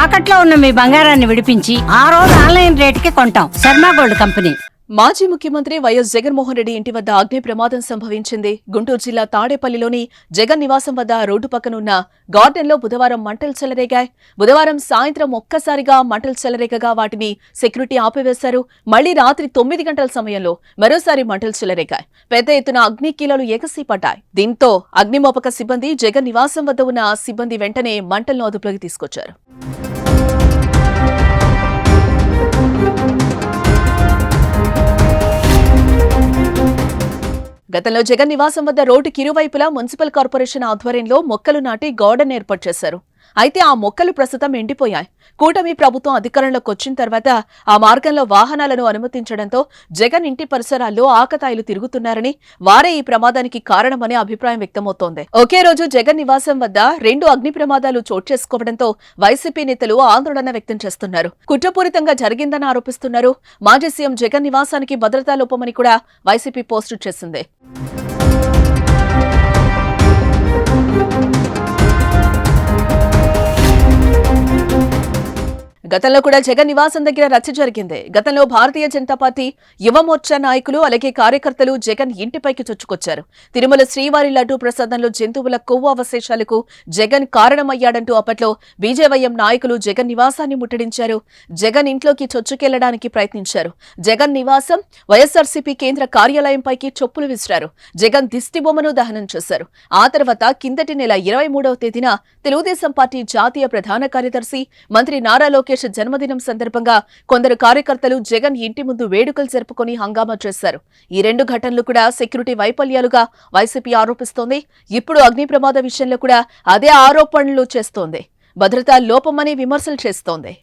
తాకట్లో ఉన్న మీ బంగారాన్ని విడిపించి ఆ రోజు ఆన్లైన్ రేటుకి కొంటాం. Sharma gold company. మాజీ ముఖ్యమంత్రి వైఎస్ జగన్మోహన్ రెడ్డి ఇంటి వద్ద అగ్ని ప్రమాదం సంభవించింది. గుంటూరు జిల్లా తాడేపల్లిలోని జగన్ నివాసం వద్ద రోడ్డు పక్కనున్న గార్డెన్లో బుధవారం మంటలు చెలరేగాయి. బుధవారం సాయంత్రం ఒక్కసారిగా మంటలు చెలరేగగా వాటిని సెక్యూరిటీ ఆపివేశారు. మళ్లీ రాత్రి 9 గంటల సమయంలో మరోసారి మంటలు చెలరేగాయి. పెద్ద ఎత్తున అగ్ని కీలలు ఎగసిపడ్డాయి. దీంతో అగ్నిమాపక సిబ్బంది, జగన్ నివాసం వద్ద ఉన్న సిబ్బంది వెంటనే మంటలను అదుపులోకి తీసుకొచ్చారు. గతంలో జగన్ నివాసం వద్ద రోడ్డుకి ఇరువైపులా మున్సిపల్ కార్పొరేషన్ ఆధ్వర్యంలో మొక్కలు నాటి గార్డెన్ ఏర్పాటు చేశారు. అయితే ఆ మొక్కలు ప్రస్తుతం ఎండిపోయాయి. కూటమి ప్రభుత్వం అధికారంలోకి వచ్చిన తర్వాత ఆ మార్గంలో వాహనాలను అనుమతించడంతో జగన్ ఇంటి పరిసరాల్లో ఆకతాయిలు తిరుగుతున్నారని, వారే ఈ ప్రమాదానికి కారణమనే అభిప్రాయం వ్యక్తమవుతోంది. ఒకే రోజు జగన్ నివాసం వద్ద 2 అగ్ని ప్రమాదాలు చోటు చేసుకోవడంతో వైసీపీ నేతలు ఆందోళన వ్యక్తం చేస్తున్నారు. కుట్రపూరితంగా జరిగిందని ఆరోపిస్తున్నారు. మాజీ సీఎం జగన్ నివాసానికి భద్రతా లోపమని కూడా వైసీపీ పోస్టు చేసింది. గతంలో కూడా జగన్ నివాసం దగ్గర రచ్చ జరిగింది. గతంలో భారతీయ జనతా పార్టీ యువమోర్చా నాయకులు అలాగే కార్యకర్తలు జగన్ ఇంటిపైకి చొచ్చుకొచ్చారు. తిరుమల శ్రీవారి లడ్డూ ప్రసాదంలో జంతువుల కొవ్వు అవశేషాలకు జగన్ కారణమయ్యాడంటూ అప్పట్లో బీజేవైఎం నాయకులు జగన్ నివాసాన్ని ముట్టడించారు. జగన్ ఇంట్లోకి చొచ్చుకెళ్లడానికి ప్రయత్నించారు. జగన్ నివాసం, వైఎస్ఆర్సీపీ కేంద్ర కార్యాలయంపైకి చొప్పులు విసిరారు. జగన్ దిష్టిబొమ్మను దహనం చేశారు. ఆ తర్వాత కిందటి నెల 23వ తేదీన తెలుగుదేశం పార్టీ జాతీయ ప్రధాన కార్యదర్శి మంత్రి నారా లోకేష్ జన్మదినం సందర్భంగా కొందరు కార్యకర్తలు జగన్ ఇంటి ముందు వేడుకలు జరుపుకొని హంగామా చేశారు. ఈ 2 ఘటనలు కూడా సెక్యూరిటీ వైఫల్యాలుగా వైసీపీ ఆరోపిస్తోంది. ఇప్పుడు అగ్ని ప్రమాద విషయంలో కూడా అదే ఆరోపణలు చేస్తోంది. భద్రతా లోపమని విమర్శలు చేస్తోంది.